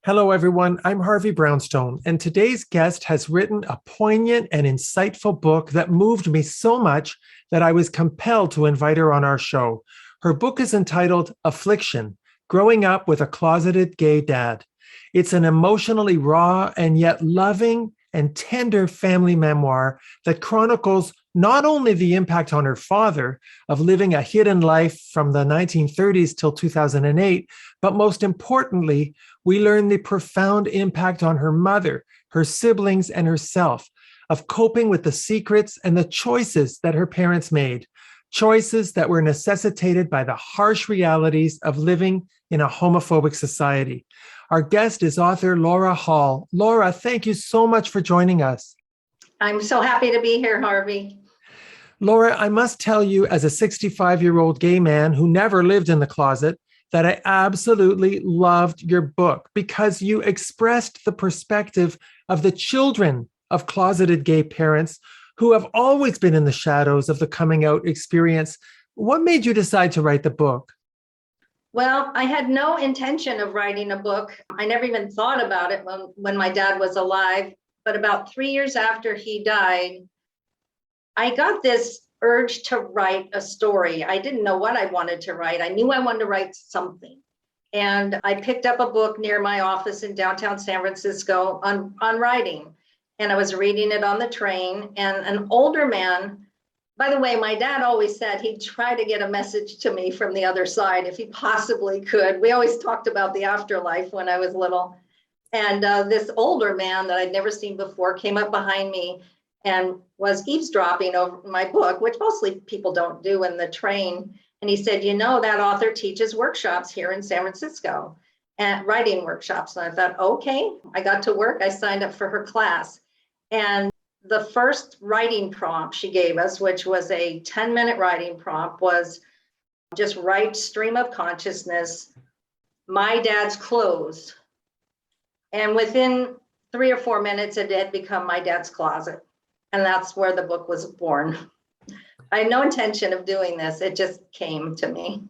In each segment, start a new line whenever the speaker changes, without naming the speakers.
Hello, everyone. I'm Harvey Brownstone, and today's guest has written a poignant and insightful book that moved me so much that I was compelled to invite her on our show. Her book is entitled Affliction: Growing Up with a Closeted Gay Dad. It's an emotionally raw and yet loving and tender family memoir that chronicles not only the impact on her father of living a hidden life from the 1930s till 2008, but most importantly, we learn the profound impact on her mother, her siblings, and herself of coping with the secrets and the choices that her parents made, choices that were necessitated by the harsh realities of living in a homophobic society. Our guest is author Laura Hall. Laura, thank you so much for joining us.
I'm so happy to be here, Harvey.
Laura, I must tell you, as a 65-year-old gay man who never lived in the closet, that I absolutely loved your book because you expressed the perspective of the children of closeted gay parents who have always been in the shadows of the coming out experience. What made you decide to write the book?
Well, I had no intention of writing a book. I never even thought about it when my dad was alive. But about 3 years after he died, I got this urge to write a story. I didn't know what I wanted to write. I knew I wanted to write something. And I picked up a book near my office in downtown San Francisco on writing. And I was reading it on the train, and an older man, by the way, my dad always said he'd try to get a message to me from the other side if he possibly could. We always talked about the afterlife when I was little. And this older man that I'd never seen before came up behind me and was eavesdropping over my book, which mostly people don't do in the train. And he said, you know, that author teaches workshops here in San Francisco, and writing workshops. And I thought, okay, I got to work. I signed up for her class. And the first writing prompt she gave us, which was a 10-minute writing prompt, was just write stream of consciousness, my dad's clothes. And within 3 or 4 minutes, it had become my dad's closet. And that's where the book was born. I had no intention of doing this. It just came to me.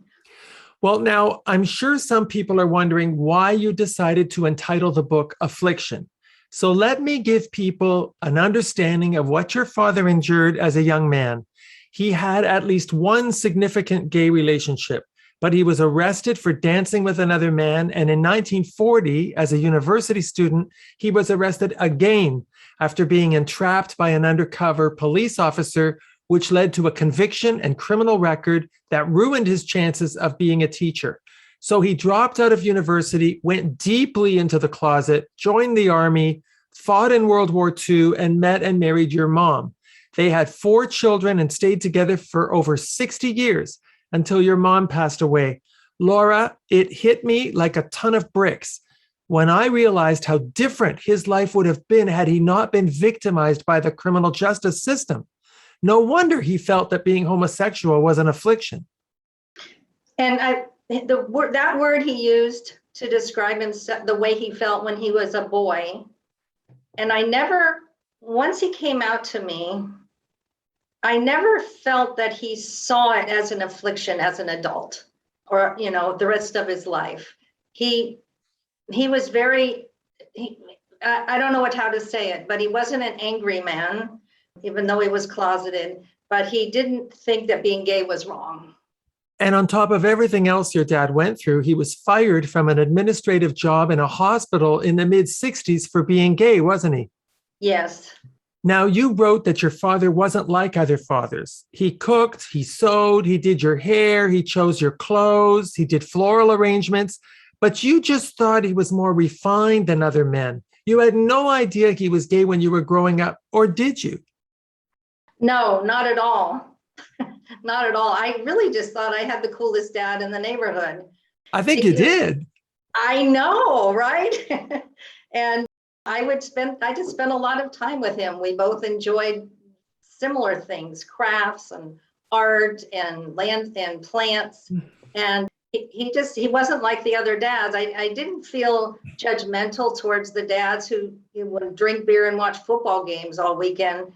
Well, now, I'm sure some people are wondering why you decided to entitle the book Affliction. So let me give people an understanding of what your father endured as a young man. He had at least one significant gay relationship, but he was arrested for dancing with another man. And in 1940, as a university student, he was arrested again after being entrapped by an undercover police officer, which led to a conviction and criminal record that ruined his chances of being a teacher. So he dropped out of university, went deeply into the closet, joined the army, fought in World War II, and met and married your mom. They had 4 children and stayed together for over 60 years until your mom passed away. Laura, it hit me like a ton of bricks when I realized how different his life would have been had he not been victimized by the criminal justice system. No wonder he felt that being homosexual was an affliction.
And that word he used to describe himself, the way he felt when he was a boy. And once he came out to me, I never felt that he saw it as an affliction as an adult or, the rest of his life. He was I don't know how to say it, but he wasn't an angry man, even though he was closeted, but he didn't think that being gay was wrong.
And on top of everything else your dad went through, he was fired from an administrative job in a hospital in the mid-60s for being gay, wasn't he?
Yes.
Now, you wrote that your father wasn't like other fathers. He cooked, he sewed, he did your hair, he chose your clothes, he did floral arrangements, but you just thought he was more refined than other men. You had no idea he was gay when you were growing up, or did you?
No, not at all. Not at all. I really just thought I had the coolest dad in the neighborhood.
I think you did.
I know, right? And I just spent a lot of time with him. We both enjoyed similar things, crafts and art and land and plants. And he wasn't like the other dads. I didn't feel judgmental towards the dads who would drink beer and watch football games all weekend.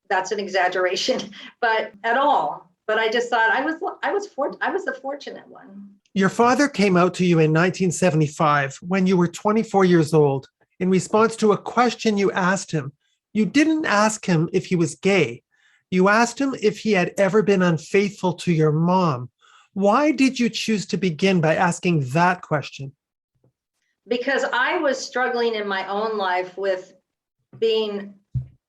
That's an exaggeration, but at all. But I just thought I was the fortunate one.
Your father came out to you in 1975 when you were 24 years old in response to a question you asked him. You didn't ask him if he was gay. You asked him if he had ever been unfaithful to your mom. Why did you choose to begin by asking that question?
Because I was struggling in my own life with being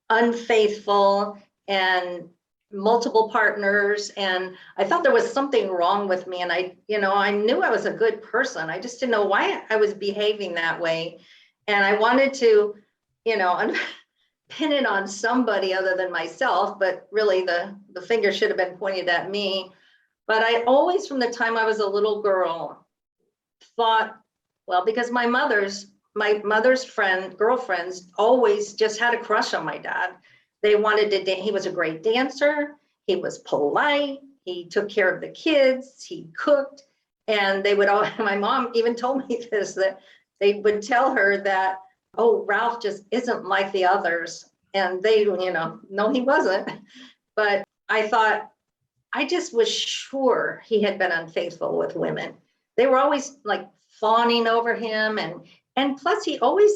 unfaithful and multiple partners, and I thought there was something wrong with me, and I knew I was a good person. I just didn't know why I was behaving that way, and I wanted to pin it on somebody other than myself, but really the finger should have been pointed at me. But I always, from the time I was a little girl, thought, well, because my mother's girlfriends always just had a crush on my dad. They wanted to dance. He was a great dancer. He was polite. He took care of the kids. He cooked. And they would all, my mom even told me this, that they would tell her that, oh, Ralph just isn't like the others. And they, no, he wasn't. But I thought, I just was sure he had been unfaithful with women. They were always like fawning over him. And plus he always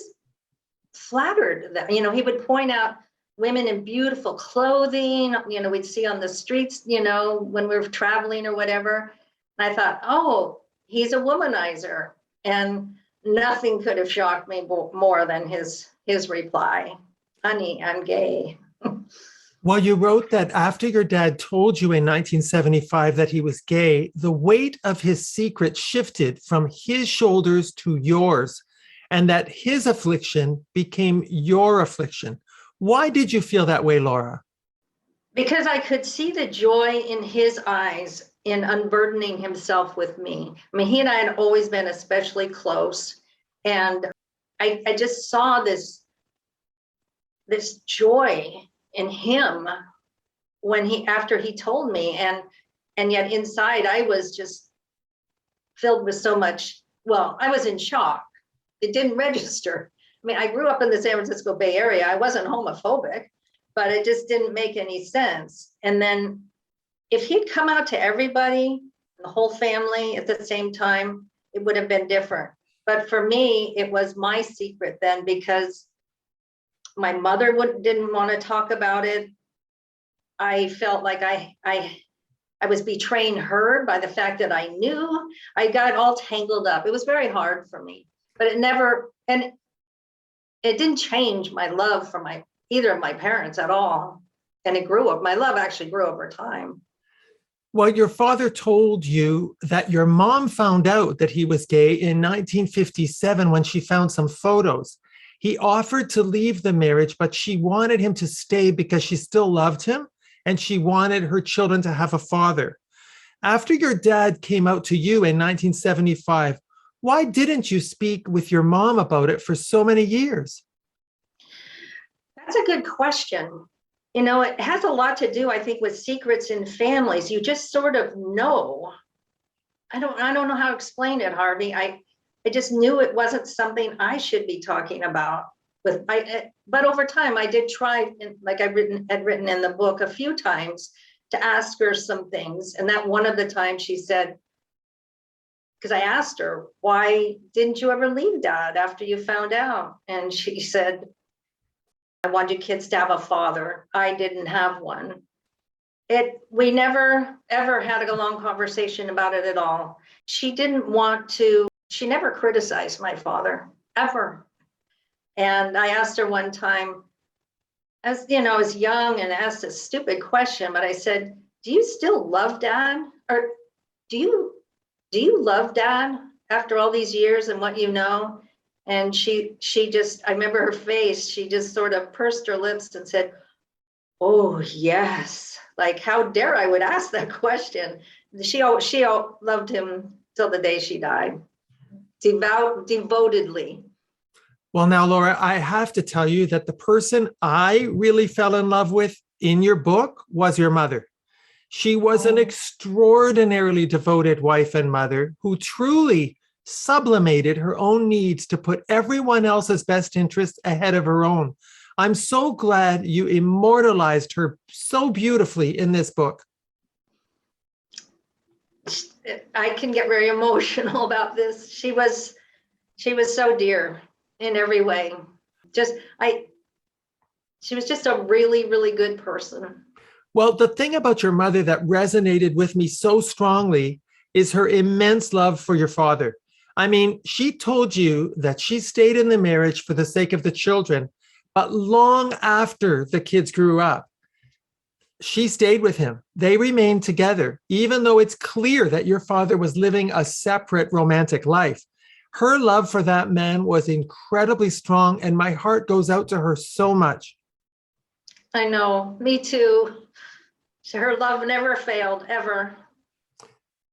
flattered them. He would point out women in beautiful clothing, we'd see on the streets, when we were traveling or whatever. And I thought, oh, he's a womanizer. And nothing could have shocked me more than his reply, honey, I'm gay.
Well, you wrote that after your dad told you in 1975 that he was gay, the weight of his secret shifted from his shoulders to yours, and that his affliction became your affliction. Why did you feel that way, Laura?
Because I could see the joy in his eyes in unburdening himself with me. I mean, he and I had always been especially close. And I just saw this joy in him after he told me. And yet inside I was just filled with so much, well, I was in shock. It didn't register. I mean, I grew up in the San Francisco Bay Area. I wasn't homophobic, but it just didn't make any sense. And then if he'd come out to everybody, the whole family at the same time, it would have been different. But for me, it was my secret then, because my mother didn't want to talk about it. I felt like I was betraying her by the fact that I knew. I got all tangled up. It was very hard for me, but it didn't change my love for either of my parents at all. And my love actually grew over time.
Well, your father told you that your mom found out that he was gay in 1957 when she found some photos. He offered to leave the marriage, but she wanted him to stay because she still loved him and she wanted her children to have a father. After your dad came out to you in 1975, why didn't you speak with your mom about it for so many years?
That's a good question. It has a lot to do, I think, with secrets in families. You just sort of know. I don't know how to explain it, Harvey. I just knew it wasn't something I should be talking about. But over time, I did try, like had written in the book a few times, to ask her some things. And that one of the times she said, because I asked her, why didn't you ever leave Dad after you found out? And she said, I want you kids to have a father. I didn't have one. We never, ever had a long conversation about it at all. She never criticized my father, ever. And I asked her one time, I was young and asked a stupid question, but I said, do you still love Dad? Or do you love Dad after all these years and what you know? And she just, I remember her face, she just sort of pursed her lips and said, oh, yes. Like, how dare I would ask that question? She loved him till the day she died, devotedly.
Well, now, Laura, I have to tell you that the person I really fell in love with in your book was your mother. She was an extraordinarily devoted wife and mother who truly sublimated her own needs to put everyone else's best interests ahead of her own. I'm so glad you immortalized her so beautifully in this book.
I can get very emotional about this. She was so dear in every way. Just she was just a really, really good person.
Well, the thing about your mother that resonated with me so strongly is her immense love for your father. I mean, she told you that she stayed in the marriage for the sake of the children, but long after the kids grew up, she stayed with him. They remained together, even though it's clear that your father was living a separate romantic life. Her love for that man was incredibly strong, and my heart goes out to her so much.
I know, me too. Her love never failed, ever.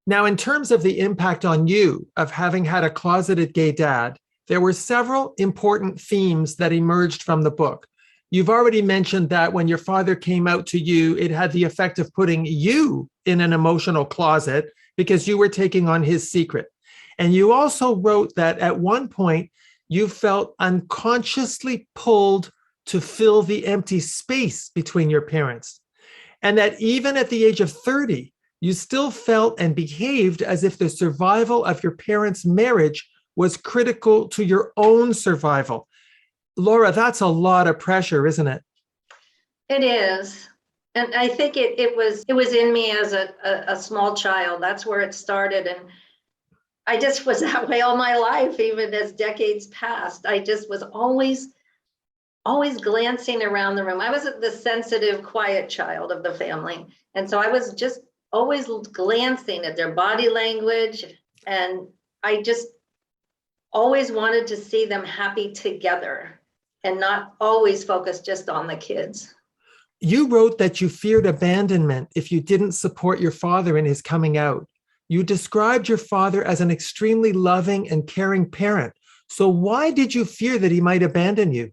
Now, in terms of the impact on you of having had a closeted gay dad, there were several important themes that emerged from the book. You've already mentioned that when your father came out to you, it had the effect of putting you in an emotional closet because you were taking on his secret. And you also wrote that at one point, you felt unconsciously pulled to fill the empty space between your parents. And that even at the age of 30, you still felt and behaved as if the survival of your parents' marriage was critical to your own survival. Laura, that's a lot of pressure, isn't it?
It is. And I think it was in me as a small child. That's where it started. And I just was that way all my life, even as decades passed. I just was always glancing around the room. I was the sensitive, quiet child of the family. And so I was just always glancing at their body language. And I just always wanted to see them happy together and not always focus just on the kids.
You wrote that you feared abandonment if you didn't support your father in his coming out. You described your father as an extremely loving and caring parent. So why did you fear that he might abandon you?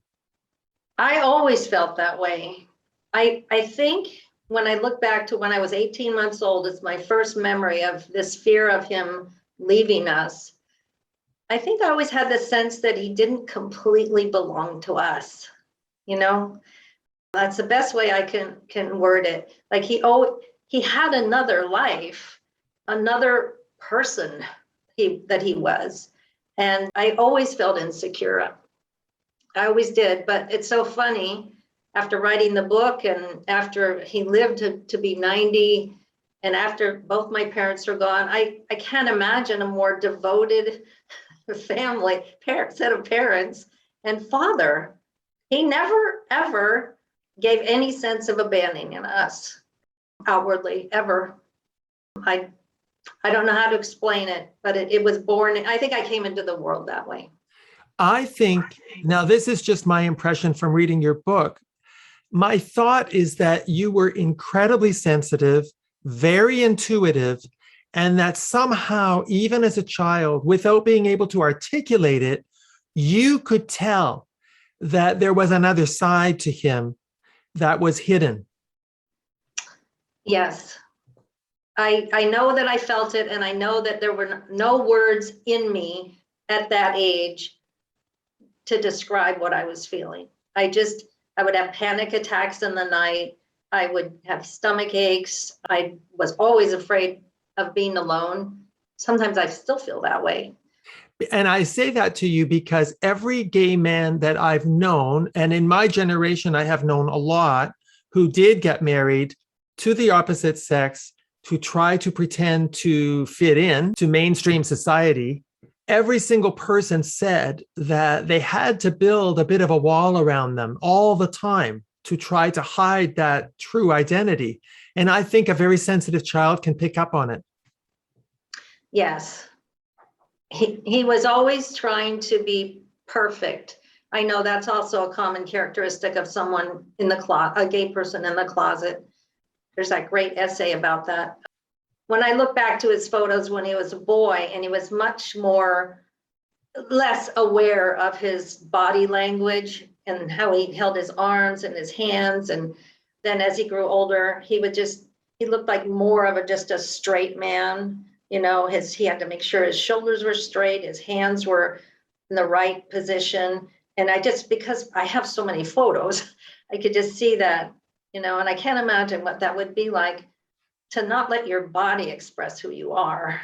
I always felt that way. I think when I look back to when I was 18 months old, it's my first memory of this fear of him leaving us. I think I always had the sense that he didn't completely belong to us. You know, that's the best way I can word it. Like he had another life, another person that he was. And I always felt insecure. I always did. But it's so funny, after writing the book and after he lived to be 90, and after both my parents are gone, I can't imagine a more devoted family, set of parents and father. He never, ever gave any sense of abandoning us outwardly, ever. I don't know how to explain it, but it was born. I think I came into the world that way.
I think, now this is just my impression from reading your book. My thought is that you were incredibly sensitive, very intuitive, and that somehow, even as a child, without being able to articulate it, you could tell that there was another side to him that was hidden.
Yes. I know that I felt it, and I know that there were no words in me at that age to describe what I was feeling. I would have panic attacks in the night. I would have stomach aches. I was always afraid of being alone. Sometimes I still feel that way.
And I say that to you because every gay man that I've known, and in my generation, I have known a lot who did get married to the opposite sex to try to pretend to fit in to mainstream society. Every single person said that they had to build a bit of a wall around them all the time to try to hide that true identity. And I think a very sensitive child can pick up on it.
Yes. He was always trying to be perfect. I know that's also a common characteristic of someone in the closet, a gay person in the closet. There's that great essay about that. When I look back to his photos when he was a boy, and he was less aware of his body language and how he held his arms and his hands. And then as he grew older, he looked like more of just a straight man. You know, he had to make sure his shoulders were straight, his hands were in the right position. And because I have so many photos, I could just see that, and I can't imagine what that would be like to not let your body express who you are.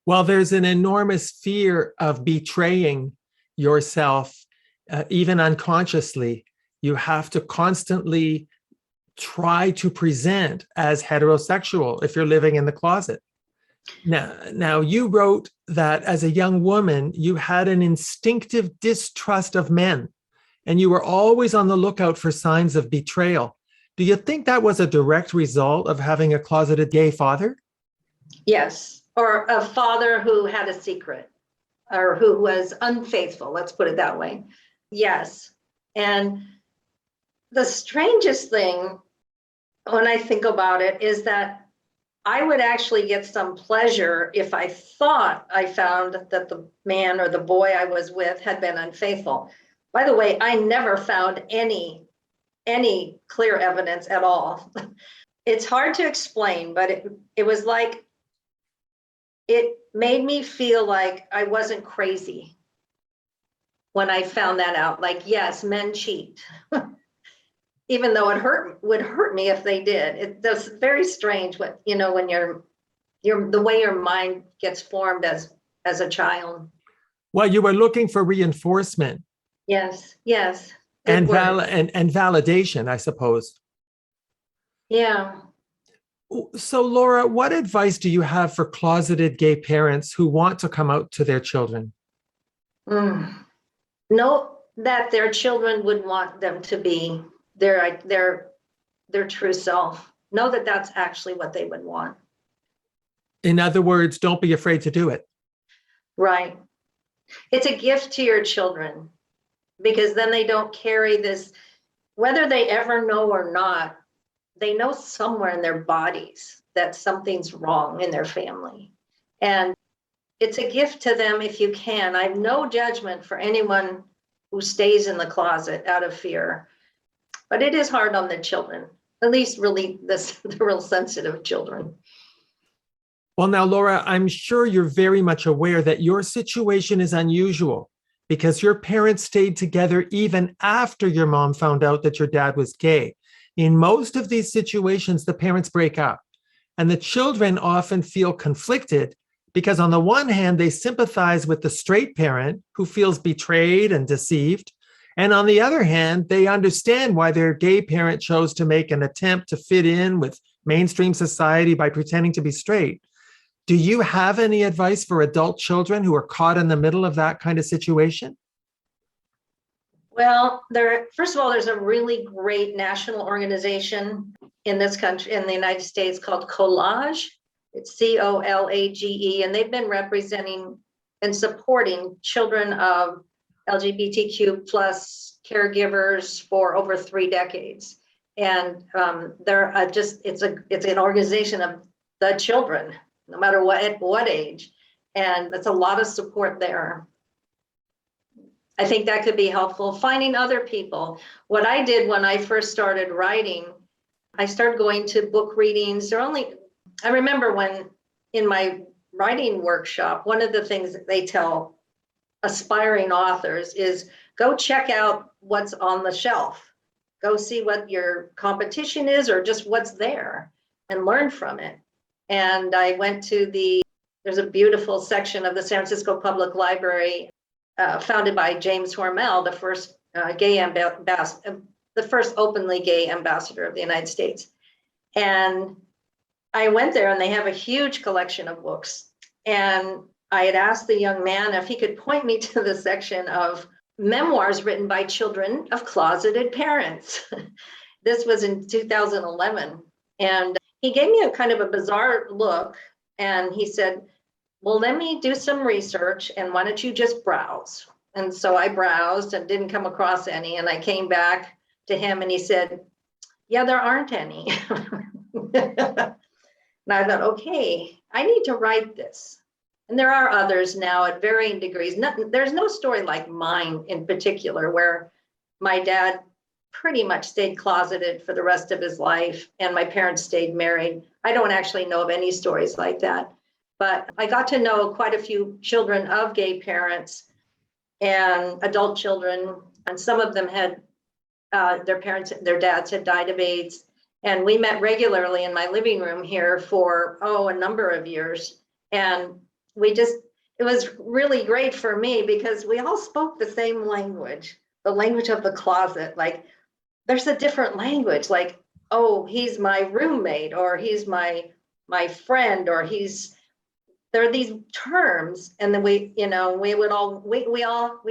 Well, there's an enormous fear of betraying yourself, even unconsciously. You have to constantly try to present as heterosexual if you're living in the closet. Now, you wrote that as a young woman, you had an instinctive distrust of men, and you were always on the lookout for signs of betrayal. Do you think that was a direct result of having a closeted gay father?
Yes, or a father who had a secret or who was unfaithful, let's put it that way. Yes. And the strangest thing when I think about it is that I would actually get some pleasure if I thought I found that the man or the boy I was with had been unfaithful. By the way, I never found any clear evidence at all. It's hard to explain, but it was like, it made me feel like I wasn't crazy when I found that out. Like, yes, men cheat, even though would hurt me if they did. It's very strange what, when you're the way your mind gets formed as a child.
Well, you were looking for reinforcement.
Yes, yes.
And validation, I suppose.
Yeah.
So, Laura, what advice do you have for closeted gay parents who want to come out to their children?
Know that their children would want them to be their true self. Know that that's actually what they would want.
In other words, don't be afraid to do it.
Right. It's a gift to your children, because then they don't carry this, whether they ever know or not, they know somewhere in their bodies that something's wrong in their family. And it's a gift to them if you can. I have no judgment for anyone who stays in the closet out of fear, but it is hard on the children, at least really the real sensitive children.
Well, now, Laura, I'm sure you're very much aware that your situation is unusual because your parents stayed together even after your mom found out that your dad was gay. In most of these situations, the parents break up, and the children often feel conflicted because on the one hand, they sympathize with the straight parent who feels betrayed and deceived. And on the other hand, they understand why their gay parent chose to make an attempt to fit in with mainstream society by pretending to be straight. Do you have any advice for adult children who are caught in the middle of that kind of situation?
Well, first of all, there's a really great national organization in this country, in the United States, called Collage. It's COLAGE, and they've been representing and supporting children of LGBTQ plus caregivers for over 3 decades. And it's an organization of the children, no matter what age. And that's a lot of support there. I think that could be helpful. Finding other people. What I did when I first started writing, I started going to book readings. I remember when in my writing workshop, one of the things that they tell aspiring authors is go check out what's on the shelf. Go see what your competition is or just what's there and learn from it. And I went to there's a beautiful section of the San Francisco Public Library founded by James Hormel, the first the first openly gay ambassador of the United States. And I went there, and they have a huge collection of books. And I had asked the young man if he could point me to the section of memoirs written by children of closeted parents. This was in 2011. And he gave me a kind of a bizarre look, and he said, well, let me do some research, and why don't you just browse? And so I browsed and didn't come across any. And I came back to him, and he said, yeah, there aren't any. And I thought, okay, I need to write this. And there are others now at varying degrees. There's no story like mine in particular, where my dad pretty much stayed closeted for the rest of his life, and my parents stayed married. I don't actually know of any stories like that. But I got to know quite a few children of gay parents and adult children, and some of them had their dads had died of AIDS. And we met regularly in my living room here for, a number of years. And it was really great for me because we all spoke the same language, the language of the closet. Like, there's a different language, like, oh, he's my roommate, or he's my friend, or there are these terms. And then we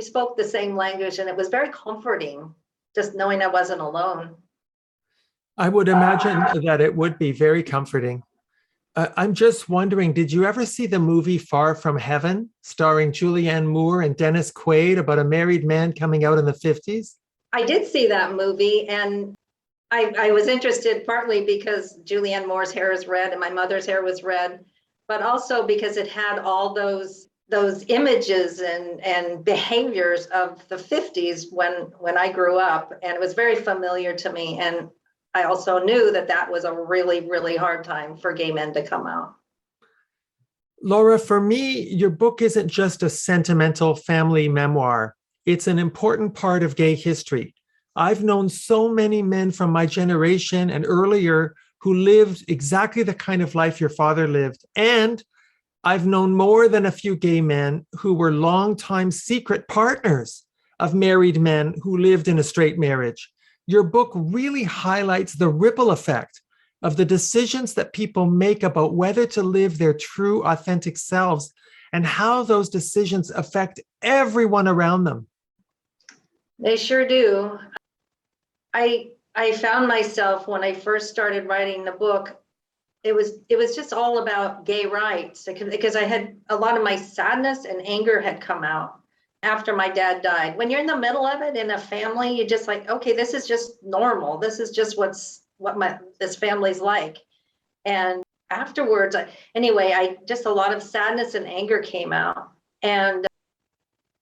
spoke the same language, and it was very comforting just knowing I wasn't alone.
I would imagine that it would be very comforting. I'm just wondering, did you ever see the movie Far From Heaven, starring Julianne Moore and Dennis Quaid, about a married man coming out in the 50s?
I did see that movie, and I was interested partly because Julianne Moore's hair is red and my mother's hair was red, but also because it had all those images and behaviors of the 50s when I grew up, and it was very familiar to me. And I also knew that was a really, really hard time for gay men to come out.
Laura, for me, your book isn't just a sentimental family memoir. It's an important part of gay history. I've known so many men from my generation and earlier who lived exactly the kind of life your father lived. And I've known more than a few gay men who were longtime secret partners of married men who lived in a straight marriage. Your book really highlights the ripple effect of the decisions that people make about whether to live their true, authentic selves and how those decisions affect everyone around them.
They sure do. I found myself when I first started writing the book, it was just all about gay rights, because I had a lot of my sadness and anger had come out after my dad died. When you're in the middle of it in a family, you're just like, okay, this is just normal. This is just what this family's like. And afterwards, a lot of sadness and anger came out. And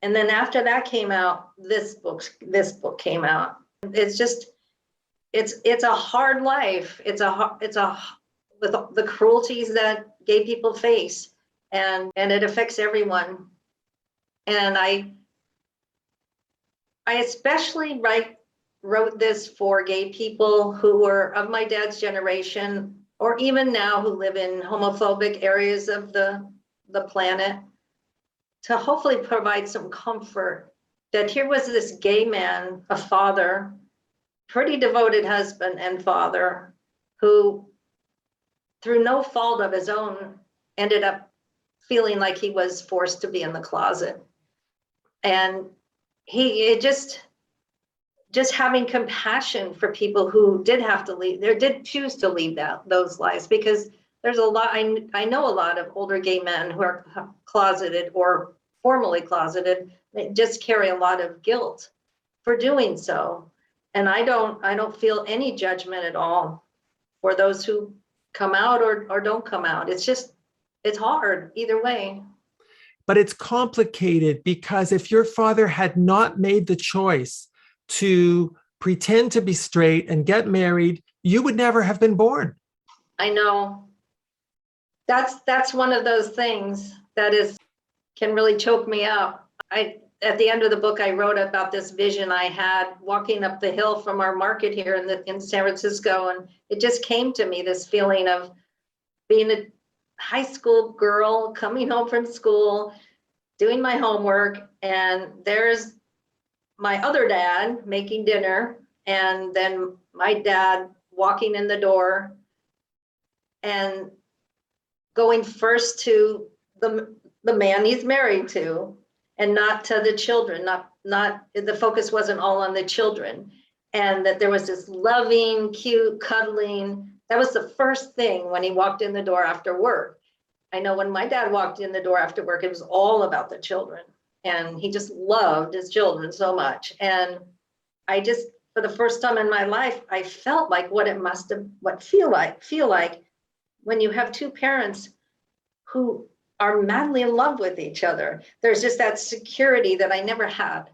then after that came out, this book came out. It's just, it's a hard life. It's with the cruelties that gay people face, and it affects everyone. And I especially wrote this for gay people who were of my dad's generation, or even now who live in homophobic areas of the planet, to hopefully provide some comfort that here was this gay man, a father, pretty devoted husband and father, who, through no fault of his own, ended up feeling like he was forced to be in the closet. And just having compassion for people who did have to leave, did choose to leave those lives, because there's a lot, I know a lot of older gay men who are closeted or formally closeted. They just carry a lot of guilt for doing so. And I don't feel any judgment at all for those who come out or don't come out. It's hard either way.
But it's complicated, because if your father had not made the choice to pretend to be straight and get married, you would never have been born.
I know. That's one of those things that can really choke me up. At the end of the book, I wrote about this vision I had walking up the hill from our market here in San Francisco, and it just came to me, this feeling of being a high school girl coming home from school, doing my homework, and there's my other dad making dinner, and then my dad walking in the door and going first to the man he's married to, and not to the children. Not the focus wasn't all on the children, and that there was this loving, cute cuddling. That was the first thing when he walked in the door after work. I know when my dad walked in the door after work, it was all about the children, and he just loved his children so much. And I just, for the first time in my life, I felt like feel like when you have two parents who are madly in love with each other. There's just that security that I never had.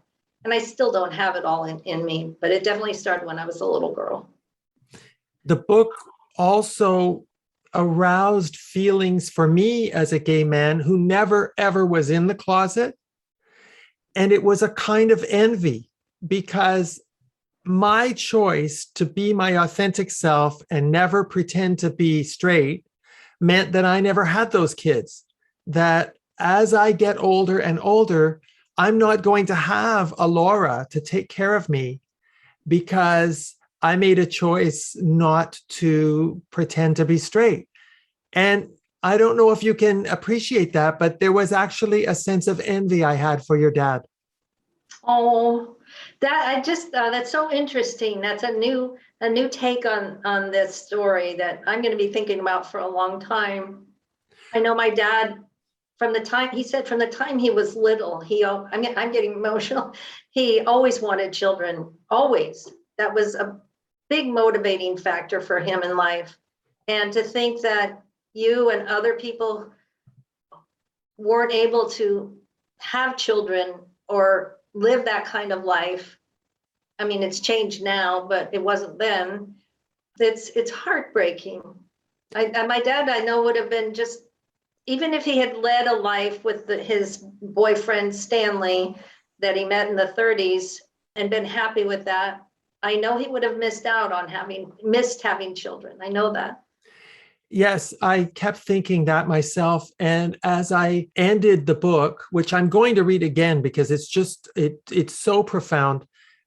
And I still don't have it all in me, but it definitely started when I was a little girl.
The book also aroused feelings for me as a gay man who never, ever was in the closet. And it was a kind of envy, because my choice to be my authentic self and never pretend to be straight meant that I never had those kids. That as I get older and older, I'm not going to have a Laura to take care of me because I made a choice not to pretend to be straight. And I don't know if you can appreciate that, but there was actually a sense of envy I had for your dad.
Oh, that's so interesting. That's a new take on this story that I'm going to be thinking about for a long time. I know my dad from the time he was little, I'm getting emotional. He always wanted children, always. That was a big motivating factor for him in life. And to think that you and other people weren't able to have children or live that kind of life. I mean, it's changed now, but it wasn't then. It's heartbreaking. My dad, I know, would have been just, even if he had led a life with his boyfriend Stanley that he met in the 30s and been happy with that, I know he would have missed having children. I know that.
Yes, I kept thinking that myself. And as I ended the book, which I'm going to read again because it's so profound,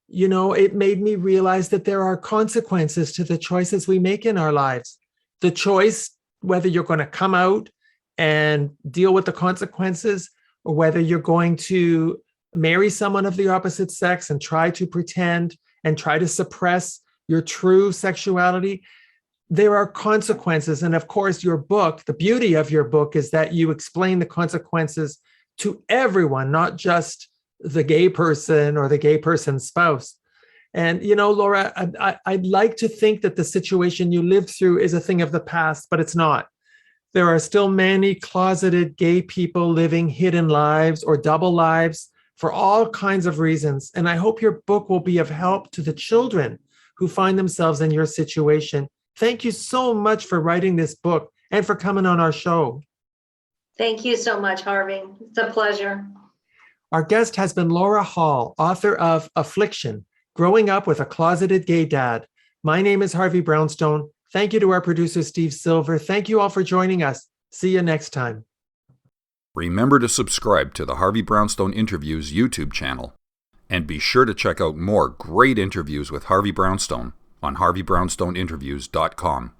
it made me realize that there are consequences to the choices we make in our lives. The choice, whether you're going to come out and deal with the consequences, or whether you're going to marry someone of the opposite sex and try to pretend and try to suppress your true sexuality. There are consequences. And of course, your book, the beauty of your book is that you explain the consequences to everyone, not just the gay person or the gay person's spouse. And, Laura, I'd like to think that the situation you lived through is a thing of the past, but it's not. There are still many closeted gay people living hidden lives or double lives for all kinds of reasons. And I hope your book will be of help to the children who find themselves in your situation. Thank you so much for writing this book and for coming on our show.
Thank you so much, Harvey. It's a pleasure.
Our guest has been Laura Hall, author of Affliction, Growing Up with a Closeted Gay Dad. My name is Harvey Brownstone. Thank you to our producer, Steve Silver. Thank you all for joining us. See you next time.
Remember to subscribe to the Harvey Brownstone Interviews YouTube channel. And be sure to check out more great interviews with Harvey Brownstone on harveybrownstoneinterviews.com.